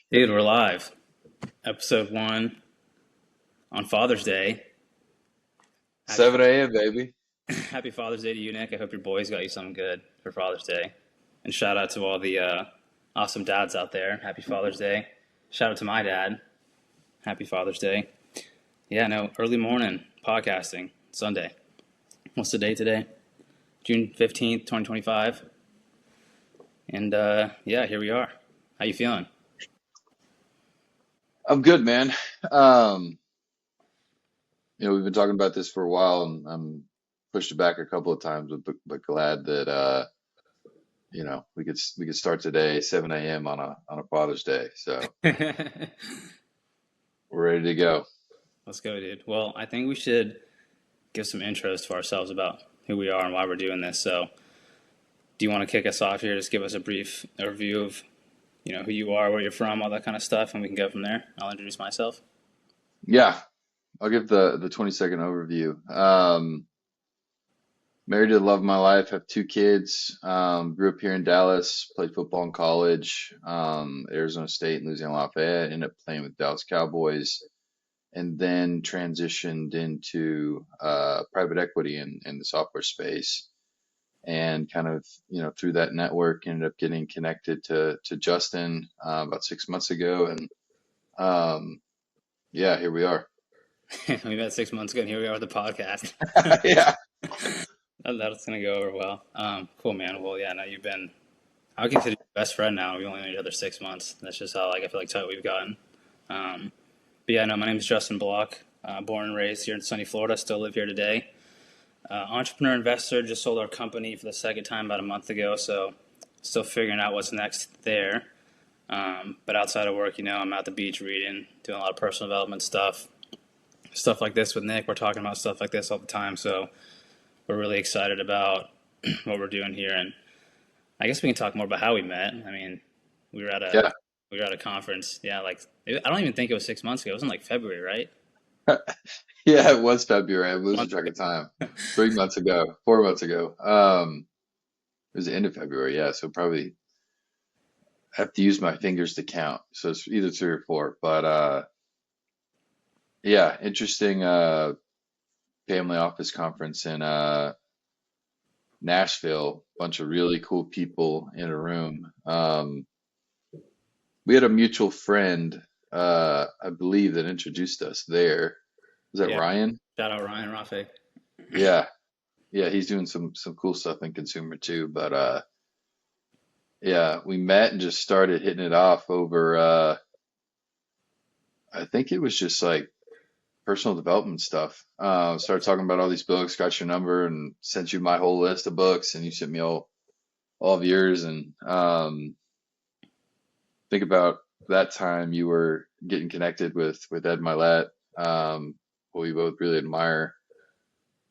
Dude, we're live. Episode one on Father's Day. Happy, 7 a.m., baby. happy Father's Day to you, Nick. I hope your boys got you something good for Father's Day. And shout out to all the awesome dads out there. Happy Father's Day. Shout out to my dad. Happy Father's Day. Yeah, no, early morning podcasting, Sunday. What's the date today? June 15th, 2025. And yeah, here we are. How you feeling? I'm good, man. Um, we've been talking about this for a while, and I'm pushed it back a couple of times, but glad that we could start today, 7 a.m. on a Father's Day. So we're ready to go. Let's go, dude. Well, I think we should give some intros to ourselves about who we are and why we're doing this. So, do you want to kick us off here? Just give us a brief overview of, who you are, where you're from, all that kind of stuff, and we can go from there. I'll introduce myself. Yeah, I'll give the 20-second overview. Married to the love of my life, have two kids. Grew up here in Dallas, played football in college, Arizona State and Louisiana Lafayette. Ended up playing with Dallas Cowboys, and then transitioned into private equity in the software space. And kind of, through that network, ended up getting connected to Justin about 6 months ago. And yeah, here we are. We met 6 months ago, and here we are with the podcast. Yeah. That's going to go over well. Cool, man. Well, yeah, no, I would consider you your best friend now. We only know each other 6 months. That's just how, I feel like tight we've gotten. Um, but yeah, no, my name is Justin Block. Born and raised here in sunny Florida. Still live here today. Entrepreneur investor, just sold our company for the second time about a month ago, so still figuring out what's next there. But outside of work, I'm at the beach reading, doing a lot of personal development stuff like this with Nick. We're talking about stuff like this all the time, so we're really excited about what we're doing here. And I guess we can talk more about how we met. I mean, we were at a Yeah. we were at a conference. Yeah, I don't even think it was 6 months ago. It was in February, right? Yeah, it was February. I'm A losing month track ago. of time. 3 months ago, 4 months ago. It was the end of February. Yeah, so probably have to use my fingers to count. So it's either three or four. But yeah, interesting family office conference in Nashville. Bunch of really cool people in a room. We had a mutual friend, I believe, that introduced us there. Was that Yeah, Ryan? shout out Ryan Rafe. Yeah. Yeah, he's doing some cool stuff in consumer too. But yeah, we met and just started hitting it off over I think it was just like personal development stuff. Started talking about all these books, got your number, and sent you my whole list of books, and you sent me all of yours. And think about that time you were getting connected with Ed Milet, who we both really admire.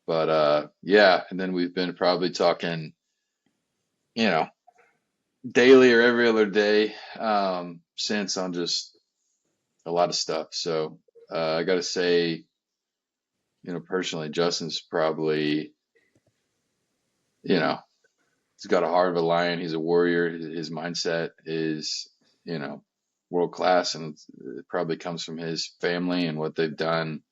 But yeah, and then we've been probably talking, you know, daily or every other day since on just a lot of stuff. So I got to say, personally, Justin's probably, you know, he's got a heart of a lion. He's a warrior. His mindset is, you know, world class, and it probably comes from his family and what they've done,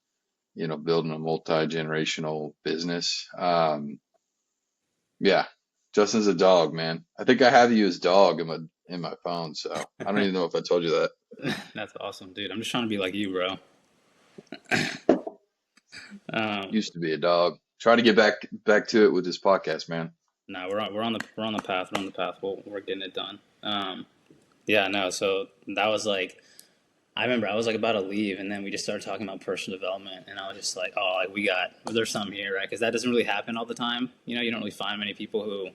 building a multi-generational business. Yeah, Justin's a dog, man. I think I have you as dog in my phone, so I don't even know if I told you that. That's awesome, dude. I'm just trying to be like you, bro. Um, Used to be a dog. Try to get back to it with this podcast, man. no, we're on the path. We're on the path. We're getting it done. Yeah, no. So that was I remember I was about to leave, and then we just started talking about personal development, and I was just like, oh, there's something here, right? Because that doesn't really happen all the time. You don't really find many people who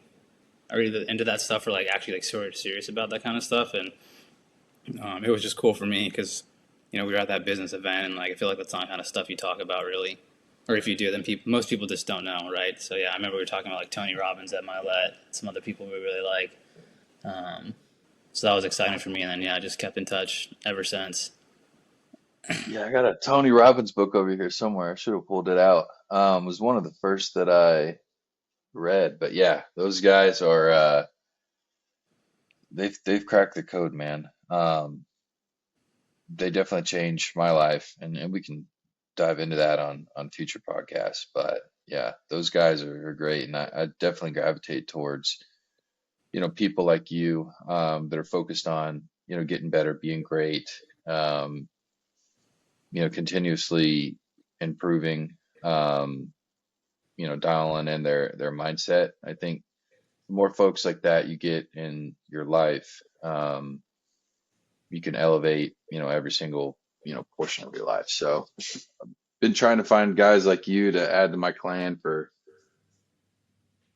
are either into that stuff or actually sort of serious about that kind of stuff. And it was just cool for me because we were at that business event, and I feel like that's not the kind of stuff you talk about really, or if you do, then most people just don't know, right? So yeah, I remember we were talking about Tony Robbins at Milet, some other people we really like. Um, so that was exciting for me, and then yeah, I just kept in touch ever since. Yeah, I got a Tony Robbins book over here somewhere. I should have pulled it out. It was one of the first that I read, but yeah, those guys are they've cracked the code, man. they definitely changed my life, and we can dive into that on future podcasts. But yeah, those guys are great, and I definitely gravitate towards people like you, that are focused on getting better, being great, um, continuously improving, um, dialing in their mindset. I think the more folks like that you get in your life, you can elevate every single portion of your life. So been trying to find guys like you to add to my clan for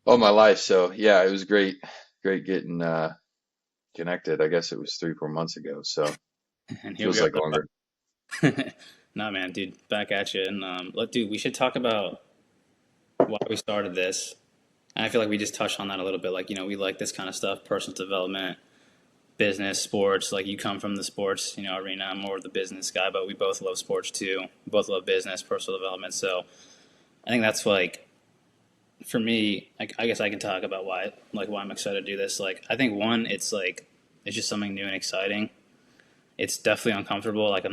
all my life. So yeah, it was great getting connected. I guess it was 3 4 months ago, so And here we feels are. like longer. Nah, man, dude, back at you. And dude, we should talk about why we started this. And I feel like we just touched on that a little bit. Like, we like this kind of stuff, personal development, business, sports. Like, you come from the sports, arena. I'm more of the business guy, but we both love sports too. We both love business, personal development. So I think that's like, for me, I guess I can talk about why I'm excited to do this. Like, I think one, it's just something new and exciting. It's definitely uncomfortable. Like,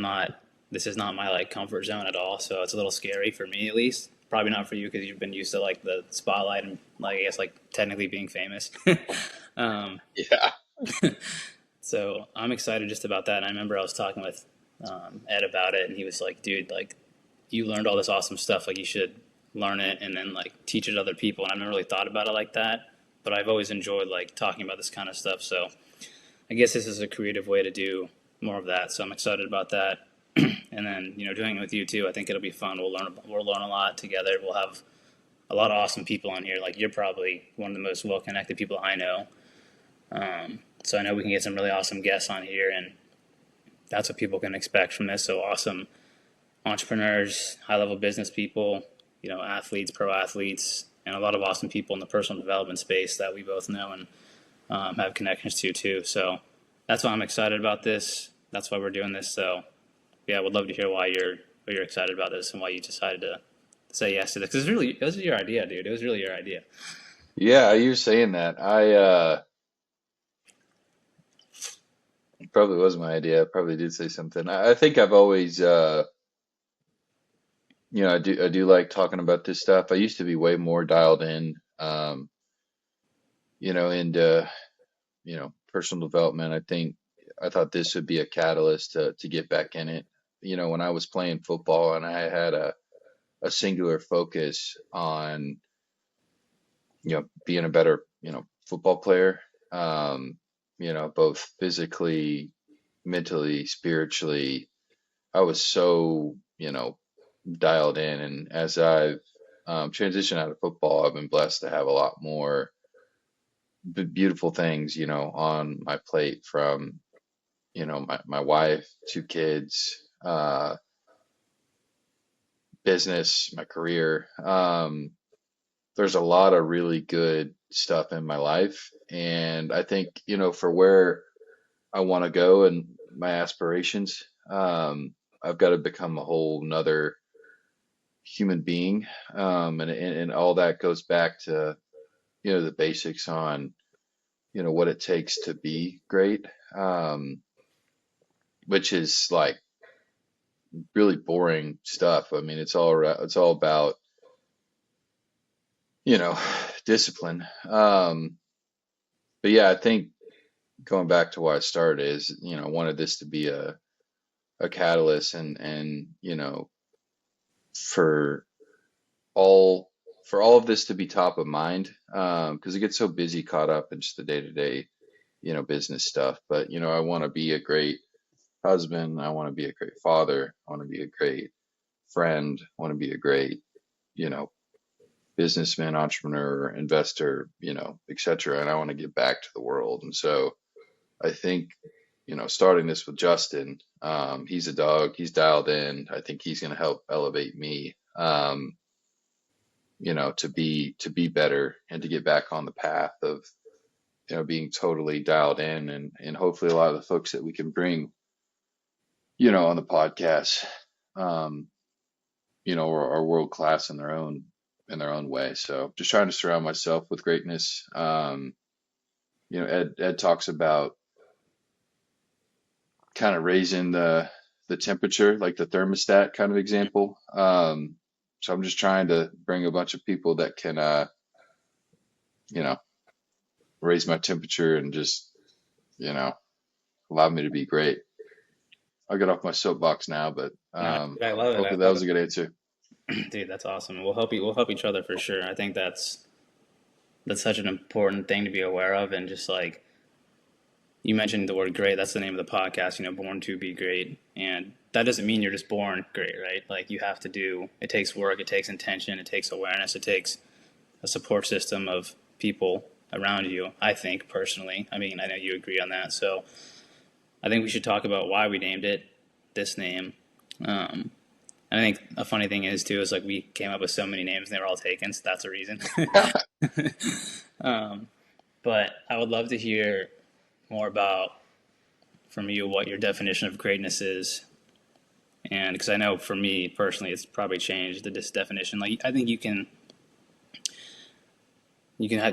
this is not my like comfort zone at all. So it's a little scary for me at least. Probably not for you because you've been used to like the spotlight and like I guess like technically being famous. um, Yeah. so I'm excited just about that. And I remember I was talking with Ed about it, and he was like, "Dude, like you learned all this awesome stuff. Like you should learn it and then like teach it to other people." And I've never really thought about it like that, but I've always enjoyed like talking about this kind of stuff. So I guess this is a creative way to do more of that. So I'm excited about that. And then doing it with you too. I think it'll be fun. We'll learn a lot together. We'll have a lot of awesome people on here. Like you're probably one of the most well connected people I know. So I know we can get some really awesome guests on here, and that's what people can expect from this. So awesome entrepreneurs, high level business people, athletes, pro athletes, and a lot of awesome people in the personal development space that we both know and have connections to too. So that's why I'm excited about this. That's why we're doing this. So yeah, I would love to hear why you're excited about this and why you decided to say yes to this. Because it was your idea, dude. It was really your idea. Yeah, you're saying that. I probably was my idea. I probably did say something. I think I've always I do like talking about this stuff. I used to be way more dialed in, into personal development. I thought this would be a catalyst to get back in it. When I was playing football and I had a singular focus on being a better football player, both physically, mentally, spiritually. I was so dialed in, and as I've transitioned out of football, I've been blessed to have a lot more beautiful things on my plate, from my wife, 2 kids, business, my career. There's a lot of really good stuff in my life, and I think for where I want to go and my aspirations, I've got to become a whole nother human being, and all that goes back to the basics on what it takes to be great, um, which is like really boring stuff. I mean, it's all about you know discipline. But yeah, I think going back to why I started is I wanted this to be a catalyst, and for all for all of this to be top of mind, because it gets so busy, caught up in just the day to day business stuff. But I want to be a great husband. I want to be a great father. I want to be a great friend. I want to be a great you know businessman, entrepreneur, investor, etc. And I want to give back to the world. And so I think starting this with Justin, he's a dog. He's dialed in. I think he's going to help elevate me, to be better and to get back on the path of being totally dialed in, and hopefully a lot of the folks that we can bring on the podcast, um, are world class in their own way. So just trying to surround myself with greatness. Ed talks about kind of raising the temperature, like the thermostat kind of example. So I'm just trying to bring a bunch of people that can, you know, raise my temperature and just, you know, allow me to be great. I'll get off my soapbox now, but No, dude, I love it. I hopefully that love was a good answer. it, dude. That's awesome. We'll help you. We'll help each other for sure. I think that's such an important thing to be aware of, and just like you mentioned the word great. That's the name of the podcast. Born to be great, and that doesn't mean you're just born great, right? Like you have to do. It takes work. It takes intention. It takes awareness. It takes a support system of people around you. I think personally. I mean, I know you agree on that. So I think we should talk about why we named it this name. Um, I think a funny thing is too is like we came up with so many names and they were all taken, so that's a reason. um, but I would love to hear more about from you what your definition of greatness is, and because I know for me personally, it's probably changed this definition. Like I think you can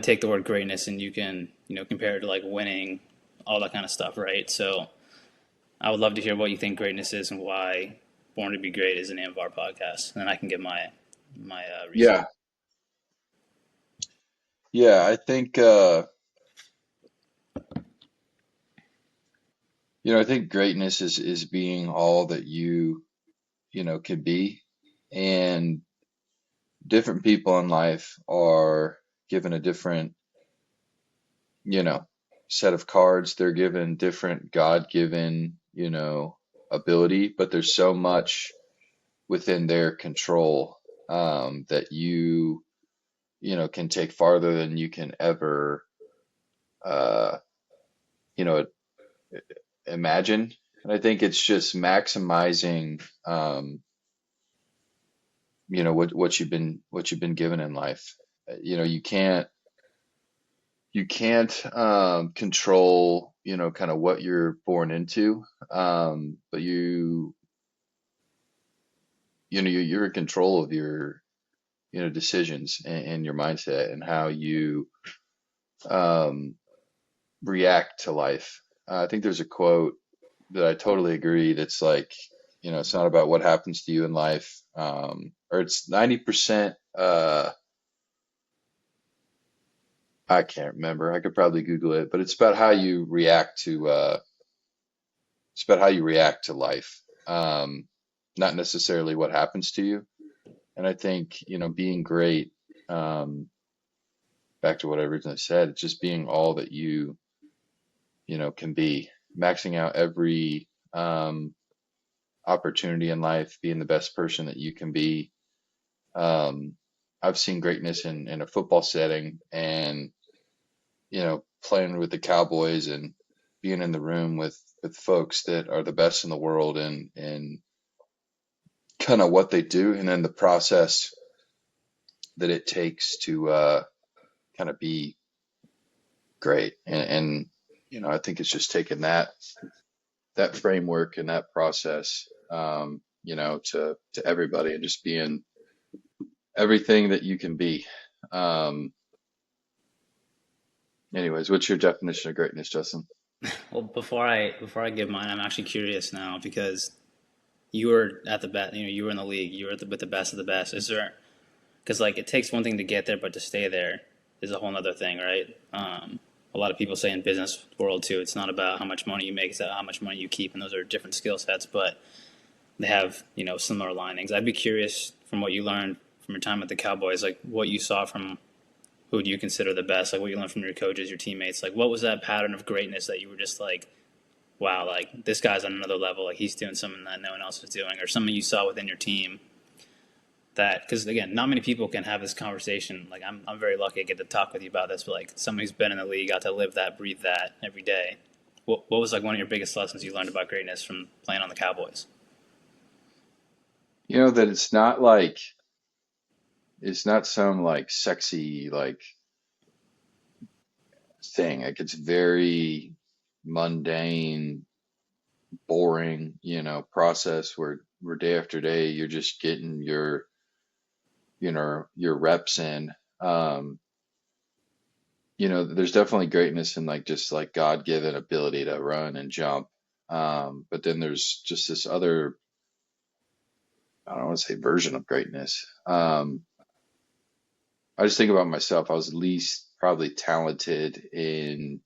take the word greatness and you can compare it to like winning, all that kind of stuff, right? So I would love to hear what you think greatness is and why Born to Be Great is the name of our podcast, and then I can give my reason. Yeah, yeah, I think I think greatness is being all that you can be, and different people in life are given a different, you know, set of cards. They're given different God-given, ability, but there's so much within their control that can take farther than you can ever, uh, you know, imagine. And I think it's just maximizing, what you've been given in life. You can't control, kind of what you're born into, but you're in control of your, decisions and your mindset and how you um, react to life. I think there's a quote that I totally agree. That's like, it's not about what happens to you in life, or it's 90%. I can't remember. I could probably Google it, but it's about how you react to. It's about how you react to life, not necessarily what happens to you. And I think, being great. Back to what I originally said, it's just being all that can be, maxing out every opportunity in life, being the best person that you can be. Um, I've seen greatness in a football setting, and playing with the Cowboys and being in the room with folks that are the best in the world, and kind of what they do, and then the process that it takes to kind of be great. And I think it's just taking that framework and that process, to everybody, and just being everything that you can be. Um, Anyways, what's your definition of greatness, Justin? Well, before I give mine, I'm actually curious now because you were at the best. You were in the league. You were with the best of the best. Is there because like it takes one thing to get there, but to stay there is a whole other thing, right? A lot of people say in business world too, it's not about how much money you make, it's about how much money you keep, and those are different skill sets, but they have similar linings. I'd be curious from what you learned from your time at the Cowboys, like what you saw from who do you consider the best, like what you learned from your coaches, your teammates, like what was that pattern of greatness that you were just like, wow, like this guy's on another level, like he's doing something that no one else is doing, or something you saw within your team that because again, not many people can have this conversation. Like I'm very lucky I get to talk with you about this, but like somebody who's been in the league, got to live that, breathe that every day. What was like one of your biggest lessons you learned about greatness from playing on the Cowboys? That it's not some like sexy like thing. Like it's very mundane, boring, process where day after day you're just getting your reps in. Um, there's definitely greatness in like just like God-given ability to run and jump. But then there's just this other, I don't want to say version of greatness. I just think about myself. I was least probably talented in,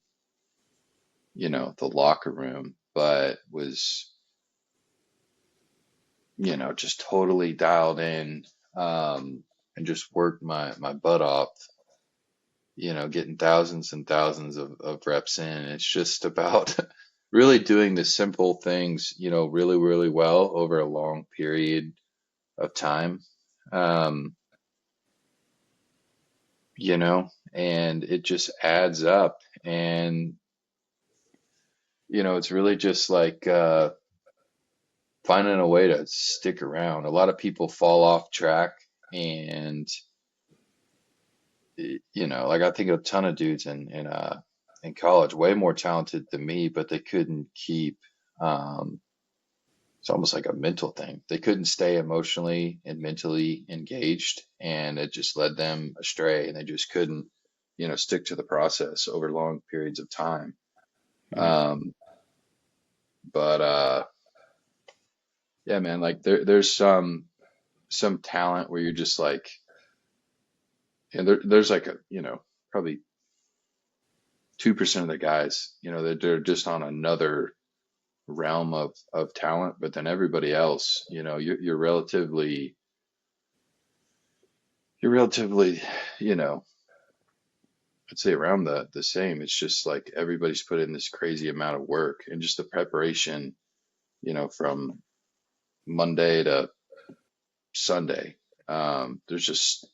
the locker room, but was, just totally dialed in, and just worked my butt off, getting thousands and thousands of reps in. It's just about really doing the simple things, really, really well over a long period of time. Um, and it just adds up. And, it's really just like finding a way to stick around. A lot of people fall off track and, like I think a ton of dudes in college, way more talented than me, but they couldn't keep, um, it's almost like a mental thing. They couldn't stay emotionally and mentally engaged, and it just led them astray, and they just couldn't, stick to the process over long periods of time. Mhm. Um, but yeah, man, like there's some talent where you're just like, and there's like probably 2% of the guys, that they're just on another realm of talent, but then everybody else, you're relatively, you know, I'd say around the same. It's just like everybody's put in this crazy amount of work and just the preparation, from Monday to Sunday. There's just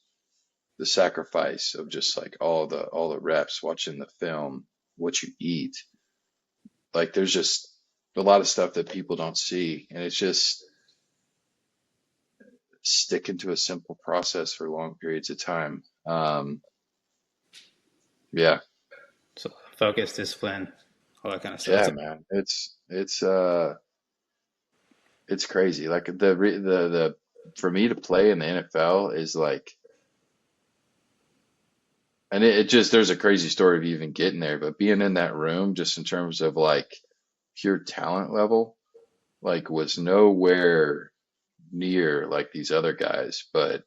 the sacrifice of just like all the reps, watching the film, what you eat. Like there's just a lot of stuff that people don't see, and it's just sticking to a simple process for long periods of time. Yeah, So focus, discipline, all that kind of stuff. yeah, So, man. It's crazy. Like the for me to play in the NFL is like, and it just there's a crazy story of even getting there, but being in that room, just in terms of like pure talent level, like was nowhere near like these other guys. But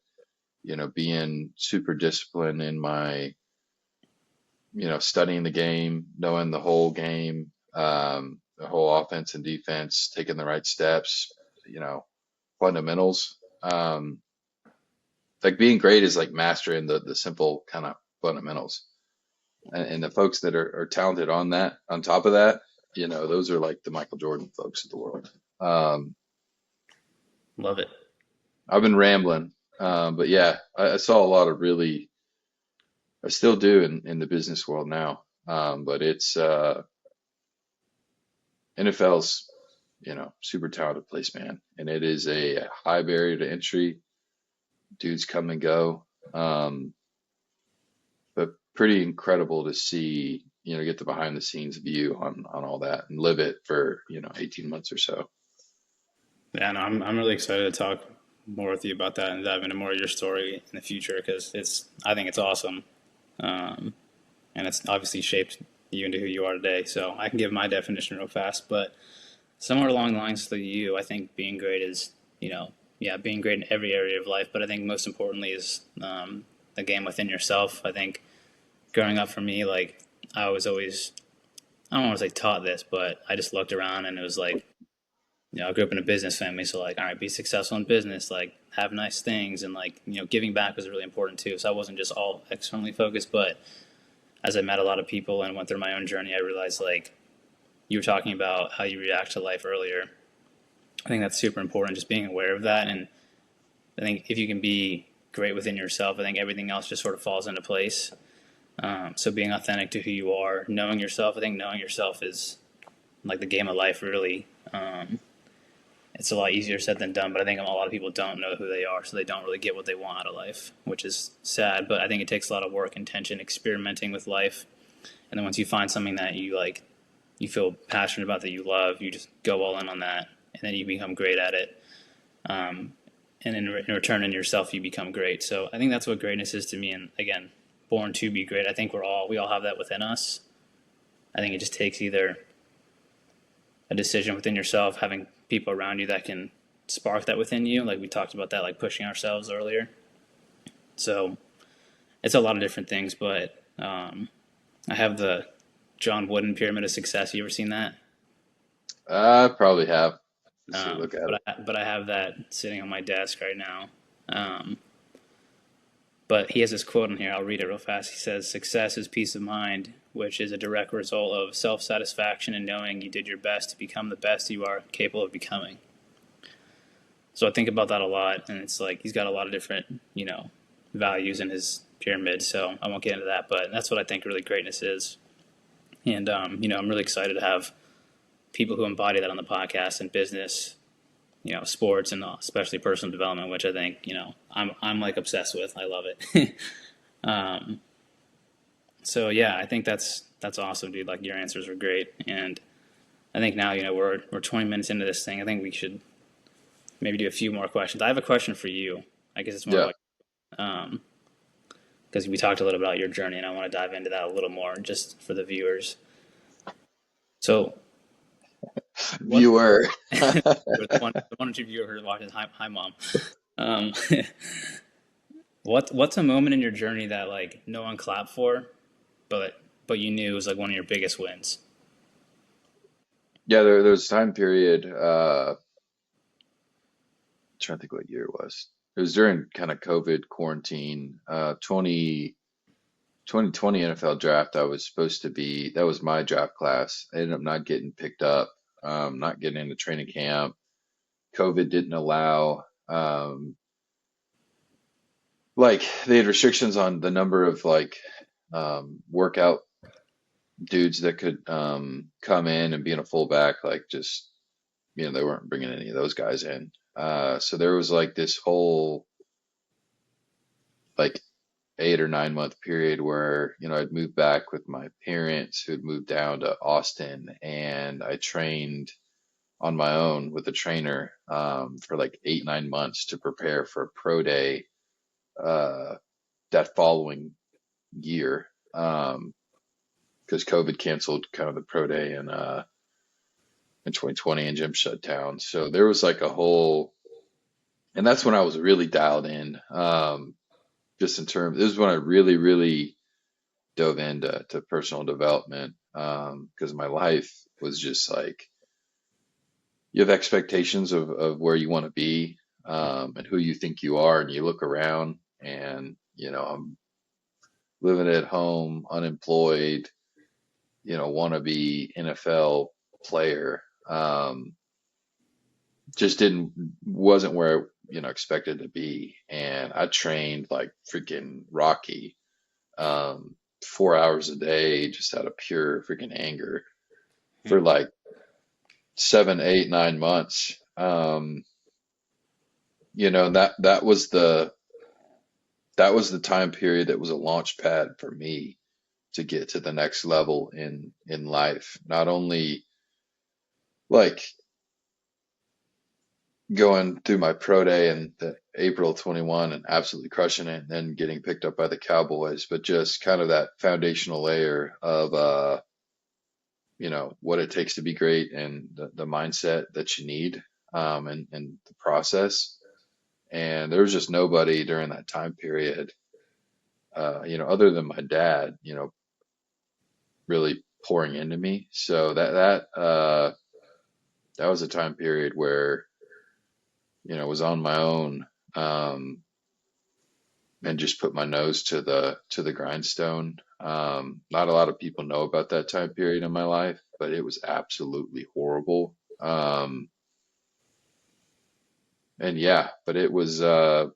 being super disciplined in my, studying the game, knowing the whole game, the whole offense and defense, taking the right steps, fundamentals. Like being great is like mastering the simple kind of fundamentals. And the folks that are talented on that, on top of that, those are like the Michael Jordan folks of the world. Um, love it. I've been rambling, but yeah, I saw a lot of really, I still do in the business world now. But it's NFL's, super talented place, man, and it is a high barrier to entry. Dudes come and go, but pretty incredible to see, get the behind the scenes view on all that and live it for 18 months or so. Yeah, no, I'm really excited to talk more with you about that and dive into more of your story in the future because I think it's awesome, um, and it's obviously shaped you into who you are today. So I can give my definition real fast, but somewhere along the lines to you, I think being great is, yeah, being great in every area of life. But I think most importantly is the game within yourself. I think growing up for me, like I was always, I don't want to say taught this, but I just looked around and it was like, I grew up in a business family, so like, all right, be successful in business, like have nice things, and like, giving back was really important too. So I wasn't just all externally focused, but as I met a lot of people and went through my own journey, I realized like you were talking about how you react to life earlier. I think that's super important, just being aware of that. And I think if you can be great within yourself, I think everything else just sort of falls into place. So being authentic to who you are, knowing yourself, I think knowing yourself is like the game of life, really. It's a lot easier said than done, but I think a lot of people don't know who they are, so they don't really get what they want out of life, which is sad. But I think it takes a lot of work, intention, experimenting with life, and then once you find something that you like, you feel passionate about, that you love, you just go all in on that, and then you become great at it. Um, and in return, in yourself, you become great. So I think that's what greatness is to me. And again, born to be great. I think we all have that within us. I think it just takes either a decision within yourself, having people around you that can spark that within you. Like we talked about that, like pushing ourselves earlier. So it's a lot of different things, but I have the John Wooden Pyramid of Success. You ever seen that? I probably have. Let's see, look at it. But I have that sitting on my desk right now. Um, but he has this quote in here. I'll read it real fast. He says, "Success is peace of mind, which is a direct result of self-satisfaction and knowing you did your best to become the best you are capable of becoming." So I think about that a lot, and it's like he's got a lot of different, values in his pyramid. So I won't get into that, but that's what I think really greatness is. And I'm really excited to have people who embody that on the podcast and business, sports and especially personal development, which I think I'm like obsessed with. I love it. So yeah, I think that's awesome, dude. Like your answers were great, and I think now we're 20 minutes into this thing. I think we should maybe do a few more questions. I have a question for you. I guess it's more Yeah. like because we talked a little about your journey, and I want to dive into that a little more just for the viewers. So what Viewer. one or two viewers watching? Hi, mom. Um, what's a moment in your journey that like no one clapped for, but you knew was like one of your biggest wins? Yeah, there's a time period, trying to think what year it was. It was during kind of COVID quarantine, 2020 NFL draft. I was supposed to be, that was my draft class. I ended up not getting picked up, not getting into training camp. COVID didn't allow, like they had restrictions on the number of like workout dudes that could come in and be in a fullback, like just they weren't bringing any of those guys in. So there was like this whole like 8 or 9 month period where I'd moved back with my parents who had moved down to Austin, and I trained on my own with a trainer for like 8 9 months to prepare for a pro day uh, that following year. Because COVID canceled kind of the pro day in 2020 and gym shut down. So there was like a whole, and that's when I was really dialed in. Just in terms, this is when I really, really dove into personal development. Because my life was just like you have expectations of where you want to be, and who you think you are, and you look around, and I'm living at home, unemployed, want to be NFL player. Just wasn't where expected to be, and I trained like freaking Rocky, 4 hours a day just out of pure freaking anger for like 7 8 9 months. That was the time period that was a launch pad for me to get to the next level in life, not only like going through my pro day in the April 21 and absolutely crushing it and then getting picked up by the Cowboys, but just kind of that foundational layer of what it takes to be great and the mindset that you need, and the process. And there was just nobody during that time period, other than my dad, really pouring into me. So that was a time period where was on my own, and just put my nose to the grindstone. Not a lot of people know about that time period in my life, but it was absolutely horrible. And yeah, but it was a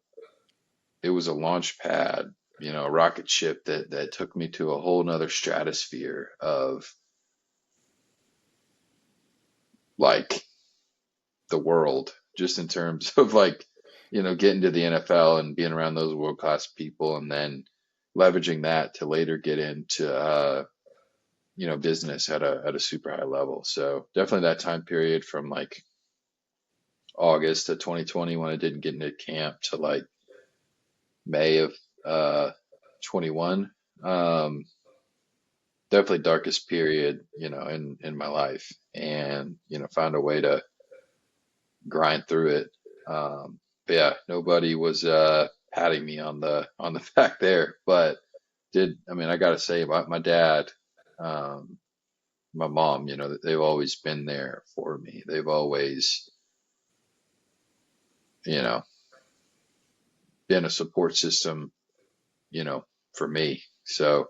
launch pad, a rocket ship that took me to a whole nother stratosphere of like the world, just in terms of like, getting to the NFL and being around those world class people, and then leveraging that to later get into business at a super high level. So definitely that time period from like August of 2020 when I didn't get into camp to like May of 21. Um, Definitely darkest period, in my life. and, found a way to grind through it. But yeah, nobody was patting me on the back there, but I mean, I gotta say, my dad, um, my mom, they've always been there for me. They've always, you know, been a support system, you know, for me. So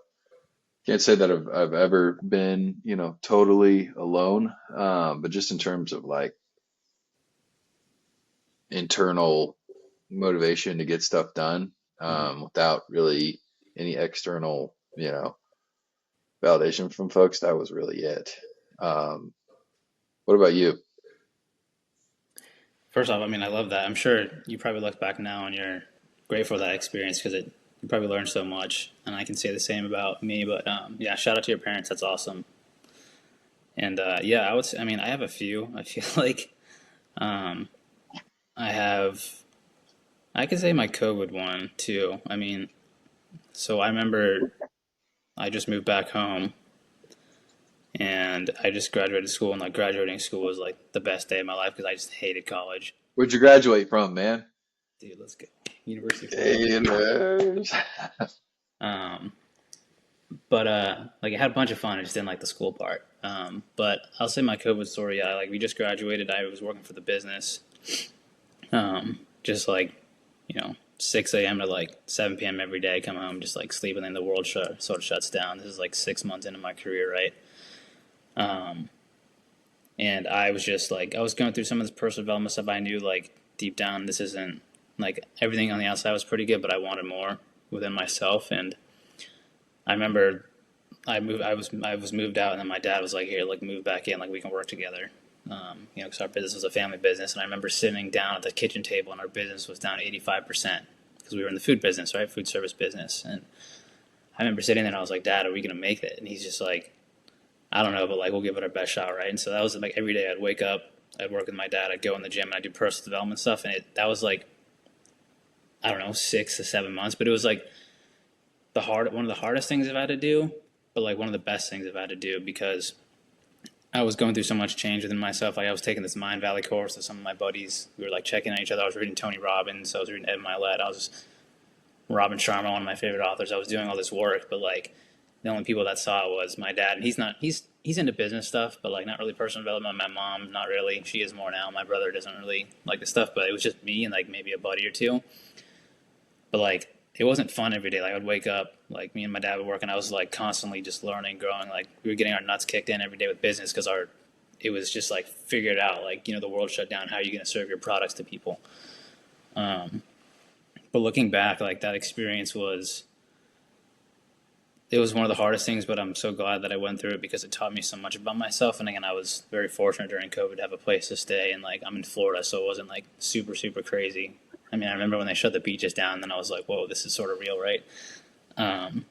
can't say that I've ever been, totally alone. But just in terms of like internal motivation to get stuff done, Mhm. without really any external, validation from folks, that was really it. Um, what about you? First off, I mean, I love that. I'm sure you probably look back now and you're grateful for that experience because you probably learned so much. And I can say the same about me. But yeah, shout out to your parents. That's awesome. And yeah, I mean, I have a few. I feel like um, I have. I could say my COVID one too. I mean, so I remember I just moved back home and I just graduated school, and like graduating school was like the best day of my life because I just hated college. Where'd you graduate from, man? Dude, let's go. University of Florida. Gators. Um, but like I had a bunch of fun. I just didn't like the school part. But I'll say my COVID story. Yeah, like we just graduated. I was working for the business. Just like 6 a.m. to like 7 p.m. every day. Come home, just like sleep, and then the world sort of shuts down. This is like 6 months into my career, right? And I was just like I was going through some of this personal development stuff. I knew like deep down this isn't like everything on the outside was pretty good, but I wanted more within myself. And I remember I was moved out, and then my dad was like, "Here, like move back in, like we can work together." Because our business was a family business, and I remember sitting down at the kitchen table, and our business was down 85% because we were in the food business, right, food service business. And I remember sitting there, and I was like, "Dad, are we gonna make it?" And he's just like, "I don't know, but like we'll give it our best shot, right?" And so that was like every day I'd wake up, I'd work with my dad, I'd go in the gym, and I'd do personal development stuff, and that was like I don't know 6 to 7 months, but it was like one of the hardest things I've had to do, but like one of the best things I've had to do because I was going through so much change within myself. Like I was taking this Mind Valley course with some of my buddies. We were like checking on each other. I was reading Tony Robbins. I was reading Ed Milet. I was Robin Sharma, one of my favorite authors. I was doing all this work, but like the only people that saw it was my dad. And he's not. He's into business stuff, but like not really personal development. My mom, not really. She is more now. My brother doesn't really like the stuff, but it was just me and like maybe a buddy or two. But like it wasn't fun every day. Like I'd wake up, like me and my dad would work, and I was like constantly just learning, growing. Like we were getting our nuts kicked in every day with business because our it was just like figure it out. Like the world shut down. How are you going to serve your products to people? But looking back, like that experience was it was one of the hardest things. But I'm so glad that I went through it because it taught me so much about myself. And again, I was very fortunate during COVID to have a place to stay, and like I'm in Florida, so it wasn't like super crazy. I mean, I remember when they shut the beaches down, then I was like, "Whoa, this is sort of real, right?" Um,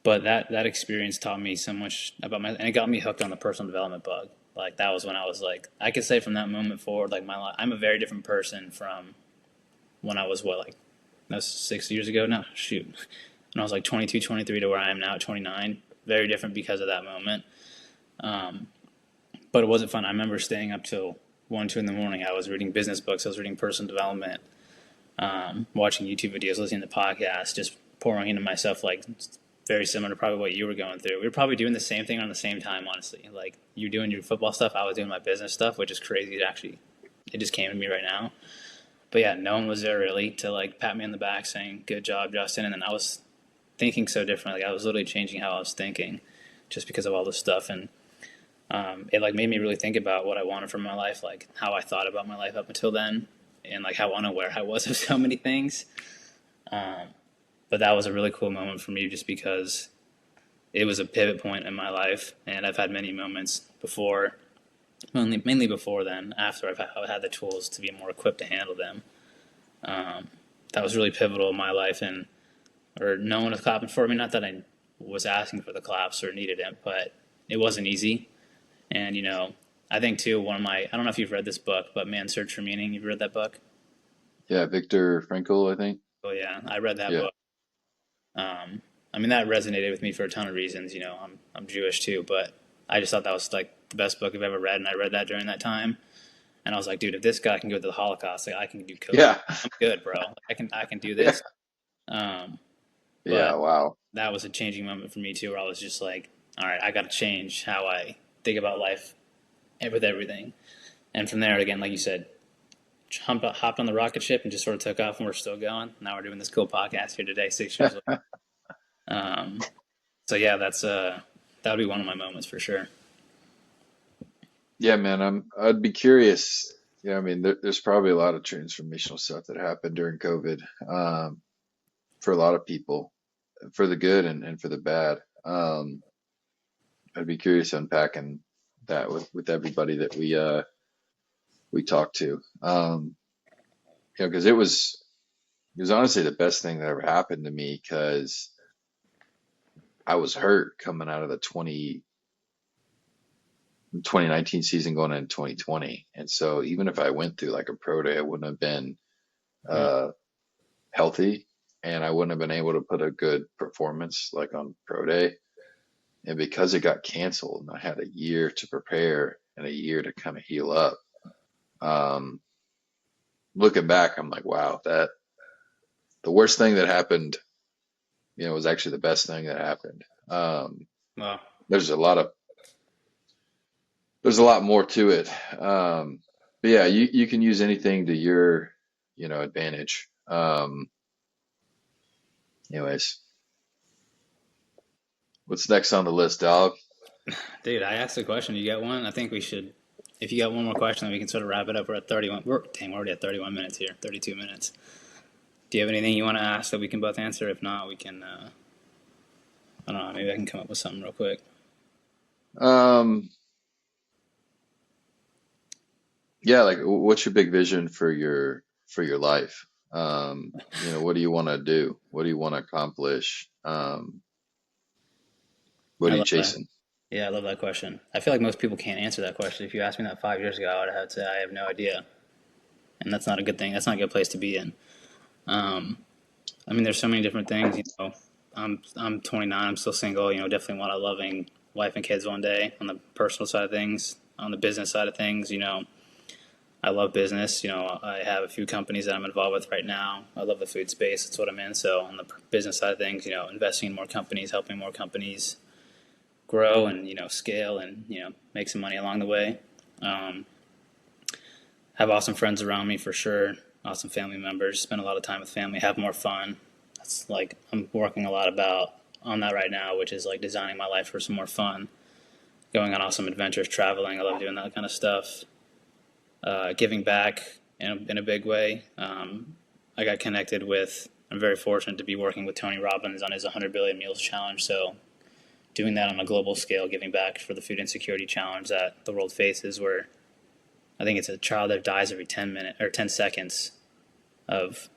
but that experience taught me so much about and it got me hooked on the personal development bug. Like that was when I was like, I could say from that moment forward, like my life, I'm a very different person from when I was like that's 6 years ago now. Shoot, when I was like 22, 23 to where I am now at 29. Very different because of that moment. But it wasn't fun. I remember staying up till 1, 2 in the morning. I was reading business books. I was reading personal development, watching YouTube videos, listening to podcasts, just pouring into myself like very similar to probably what you were going through. We were probably doing the same thing on the same time, honestly. Like you doing your football stuff, I was doing my business stuff, which is crazy. It just came to me right now. But yeah, no one was there really to like pat me on the back saying, "Good job, Justin." And then I was thinking so differently. Like I was literally changing how I was thinking just because of all this stuff. And it like made me really think about what I wanted from my life, like how I thought about my life up until then, and like how unaware I was of so many things. But that was a really cool moment for me just because it was a pivot point in my life, and I've had many moments before, mainly before then. After I've had the tools to be more equipped to handle them, that was really pivotal in my life, and or no one was clapping for me. Not that I was asking for the claps or needed it, but it wasn't easy. And I think too I don't know if you've read this book, but Man's Search for Meaning. You've read that book? Yeah, Viktor Frankl, I think. Oh yeah, I read that Yeah. book. I mean that resonated with me for a ton of reasons. I'm Jewish too, but I just thought that was like the best book I've ever read, and I read that during that time, and I was like, dude, if this guy can go through the Holocaust, like I can do coding. Yeah. I'm good, bro. I can do Yeah. this. Um, Yeah. but Wow. that was a changing moment for me too, where I was just like, all right, I got to change how I think about life and with everything. And from there, again, like you said, hopped on the rocket ship and just sort of took off, and we're still going. Now we're doing this cool podcast here today, 6 years later. Um, so yeah, that would be one of my moments for sure. Yeah, man. I'd be curious. Yeah, I mean, there's probably a lot of transformational stuff that happened during COVID, for a lot of people, for the good and for the bad. I'd be curious unpacking that with everybody that we talked to. Because it was honestly the best thing that ever happened to me because I was hurt coming out of the 2019 season going into 2020. And so even if I went through like a pro day, I wouldn't have been Mm. uh, healthy and I wouldn't have been able to put a good performance like on pro day. And because it got canceled and I had a year to prepare and a year to kind of heal up, um, looking back, I'm like, wow, that the worst thing that happened, was actually the best thing that happened. Well, There's a lot more to it. But yeah, you can use anything to your, advantage. Anyways, what's next on the list, dog? dude, I asked a question. You got one? I think we should. If you got one more question, then we can sort of wrap it up. We're at 31. We're already at 31 minutes here. 32 minutes. Do you have anything you want to ask that we can both answer? If not, we can. I don't know. Maybe I can come up with something real quick. Um, yeah, like what's your big vision for your life? What do you want to do? What do you want to accomplish? What I are you love that. chasing? Yeah, I love that question. I feel like most people can't answer that question. If you asked me that 5 years ago, I would have to say I have no idea, and that's not a good thing. That's not a good place to be in. Um, I mean, there's so many different things. I'm 29. I'm still single. Definitely want a loving wife and kids one day. On the personal side of things, on the business side of things, I love business. I have a few companies that I'm involved with right now. I love the food space. That's what I'm in. So on the business side of things, investing in more companies, helping more companies grow and scale and make some money along the way. Um, have awesome friends around me for sure. Awesome family members. Spend a lot of time with family. Have more fun. That's like I'm working a lot about on that right now, which is like designing my life for some more fun. Going on awesome adventures, traveling. I love doing that kind of stuff. Giving back in a big way. I got connected with. I'm very fortunate to be working with Tony Robbins on his 100 billion meals challenge. So doing that on a global scale, giving back for the food insecurity challenge that the world faces, where I think it's a child that dies every 10 minutes or 10 seconds of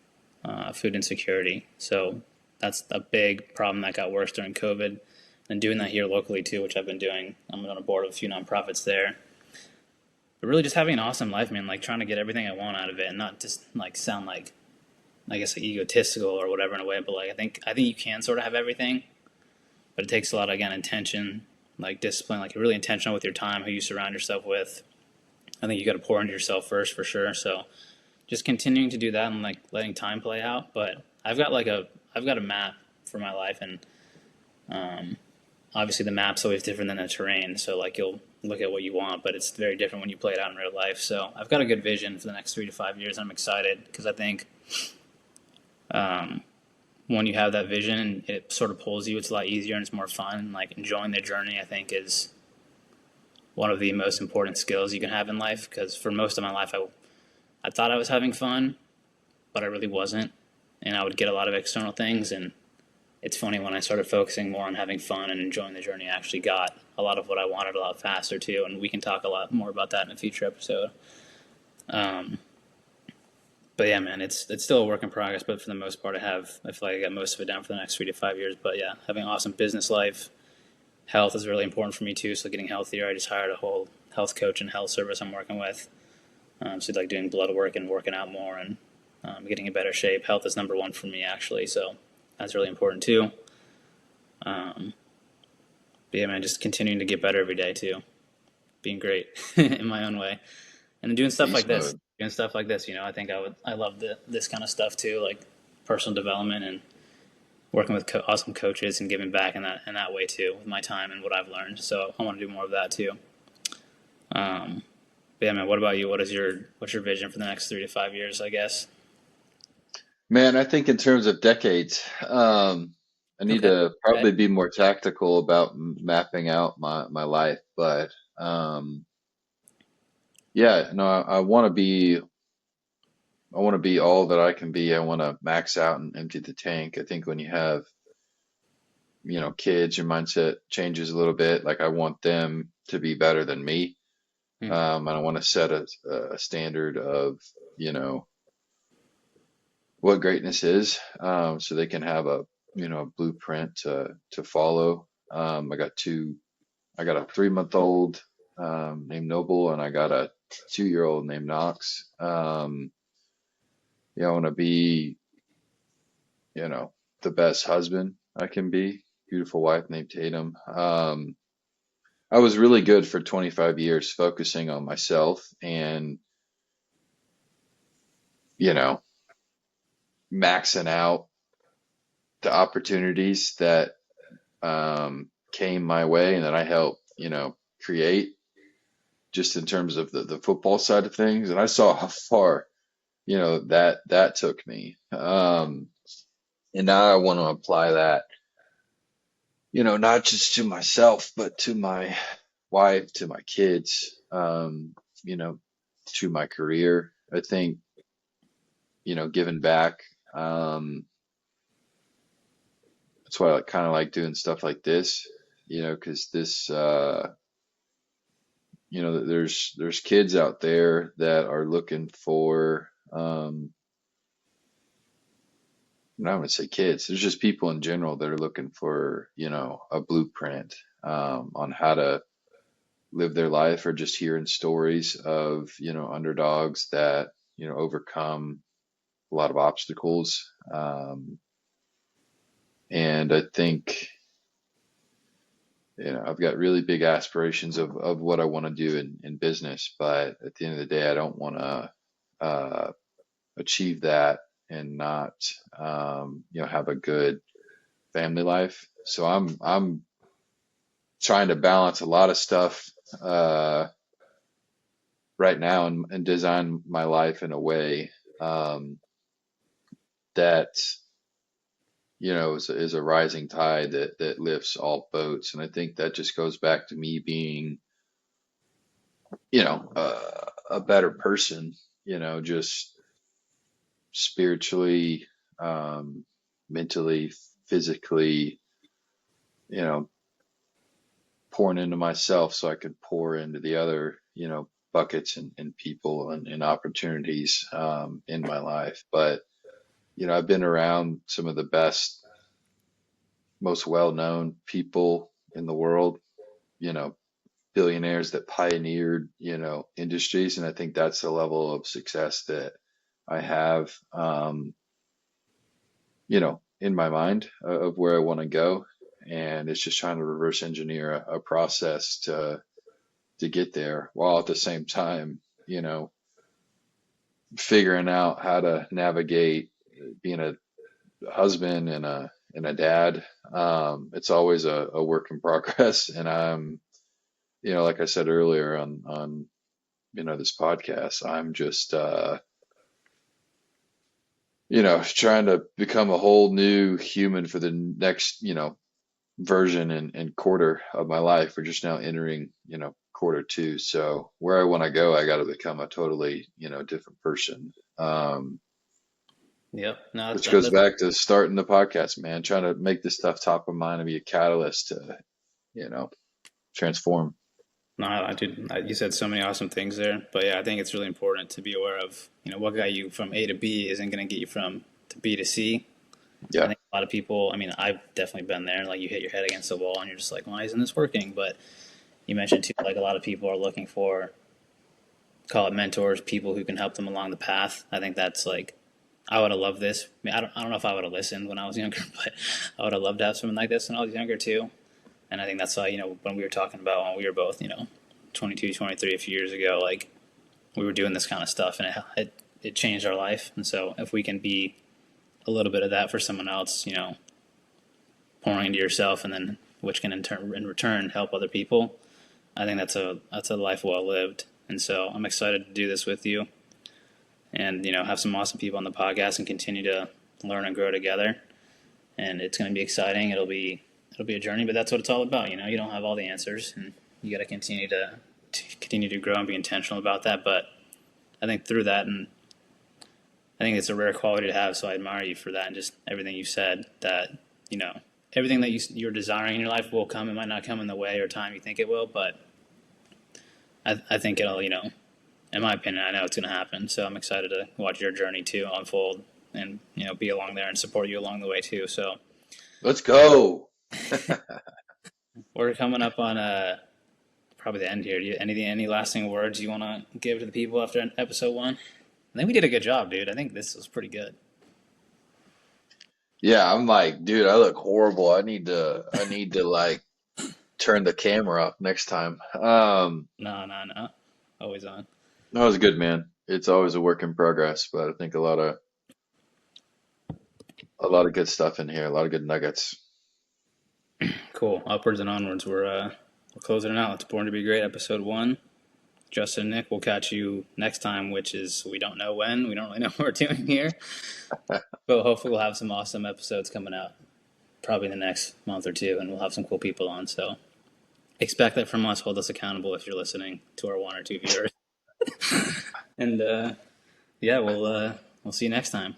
food insecurity. So that's a big problem that got worse during COVID. And doing that here locally too, which I've been doing. I'm on a board of a few nonprofits there. But really just having an awesome life, man, like trying to get everything I want out of it and not just like sound like I guess like egotistical or whatever in a way, but like I think you can sort of have everything, but it takes a lot of again intention, like discipline, like you're really intentional with your time, who you surround yourself with. I think you got to pour into yourself first for sure. So just continuing to do that and like letting time play out. But I've got a map for my life, and um, obviously the map's always different than the terrain. So like you'll look at what you want, but it's very different when you play it out in real life. So I've got a good vision for the next 3 to 5 years. I'm excited because I think um, when you have that vision, it sort of pulls you. It's a lot easier and it's more fun. Like enjoying the journey, I think, is one of the most important skills you can have in life. Because for most of my life, I thought I was having fun, but I really wasn't, and I would get a lot of external things. And it's funny when I started focusing more on having fun and enjoying the journey, I actually got a lot of what I wanted a lot faster too. And we can talk a lot more about that in a future episode. Um, but yeah, man, it's still a work in progress. But for the most part, I feel like I got most of it down for the next 3 to 5 years. But yeah, having an awesome business life, health is really important for me too. So getting healthier, I just hired a whole health coach and health service I'm working with. So like doing blood work and working out more and getting in better shape. Health is number one for me actually. So that's really important too. Um, But yeah, man, just continuing to get better every day too, being great in my own way, and doing stuff like Beast this. mode. Doing stuff like this, I think I love this kind of stuff too, like personal development and working with awesome coaches and giving back in that way too with my time and what I've learned. So I want to do more of that too. Um, but yeah, man, what about you? What's your vision for the next 3 to 5 years? I guess. Man, I think in terms of decades, I need Okay. to Okay. probably be more tactical about mapping out my life. But yeah, no, I want to be all that I can be. I want to max out and empty the tank. I think when you have, kids, your mindset changes a little bit. Like I want them to be better than me. Hmm. And I want to set a standard of, you know, what greatness is, so they can have a blueprint to follow. I got a 3 month old named Noble, and I got a 2 year old named Knox. Yeah, I want to be, you know, the best husband I can be. Beautiful wife named Tatum. I was really good for 25 years focusing on myself and, you know, maxing out the opportunities that came my way and that I helped, create just in terms of the football side of things. And I saw how far, that took me. And now I want to apply that, not just to myself, but to my wife, to my kids, you know, to my career. I think, giving back, that's why I kind of like doing stuff like this, because this, there's kids out there that are looking for, I'm not going to say kids, there's just people in general that are looking for, a blueprint, on how to live their life, or just hearing stories of, underdogs that, overcome a lot of obstacles. And I think, I've got really big aspirations of what I want to do in business, but at the end of the day, I don't want to achieve that and not, have a good family life. So I'm trying to balance a lot of stuff right now, and design my life in a way, that, is a rising tide that lifts all boats. And I think that just goes back to me being, a better person, just spiritually, um, mentally, physically, you know, pouring into myself so I could pour into the other, buckets and people and opportunities, in my life. But, I've been around some of the best, most well-known people in the world, you know, billionaires that pioneered, industries. And I think that's the level of success that I have, in my mind, of where I want to go. And it's just trying to reverse engineer a process to get there, while at the same time, figuring out how to navigate being a husband and a dad. It's always a work in progress. And I'm, like I said earlier on, this podcast, I'm just, trying to become a whole new human for the next, version and quarter of my life. We're just now entering, quarter two. So where I want to go, I got to become a totally, different person. Yep. No, Which goes back to starting the podcast, man, trying to make this stuff top of mind and be a catalyst to, you know, transform. no, you said so many awesome things there. But yeah, I think it's really important to be aware of, what got you from A to B isn't going to get you from to B to C. I Yeah. think a lot of people, I mean, I've definitely been there. Like you hit your head against the wall and you're just like, why isn't this working? But you mentioned too, like a lot of people are looking for, call it mentors, people who can help them along the path. I think that's like, I would have loved this. I don't know if I would have listened when I was younger, but I would have loved to have something like this when I was younger too. And I think that's why, when we were talking about when we were both, 22, 23 a few years ago, like we were doing this kind of stuff, and it changed our life. And so if we can be a little bit of that for someone else, pouring into yourself, and then which can in return help other people, I think that's a life well lived. And so I'm excited to do this with you, and have some awesome people on the podcast and continue to learn and grow together. And it's going to be exciting. It'll be a journey, but that's what it's all about. You don't have all the answers, and you got to continue to grow and be intentional about that. But I think through that, and I think it's a rare quality to have. So I admire you for that, and just everything you said, that everything that you're desiring in your life will come. It might not come in the way or time you think it will, but I think it'll, in my opinion, I know it's going to happen. So I'm excited to watch your journey too unfold, and be along there and support you along the way too. So Let's go. we're coming up on probably the end here. Any lasting words you want to give to the people after episode 1? I think we did a good job, dude. I think this was pretty good. Yeah, I'm like, dude, I look horrible. I need to like turn the camera off next time. No. Always on. That was good, man. It's always a work in progress, but I think a lot of good stuff in here, a lot of good nuggets. Cool. Upwards and onwards. We're closing it out. It's Born to Be Great, episode 1. Justin and Nick, we'll catch you next time, which is we don't know when. We don't really know what we're doing here. But hopefully we'll have some awesome episodes coming out probably in the next month or two, and we'll have some cool people on. So expect that from us. Hold us accountable if you're listening to our 1 or 2 viewers. And yeah, we'll see you next time.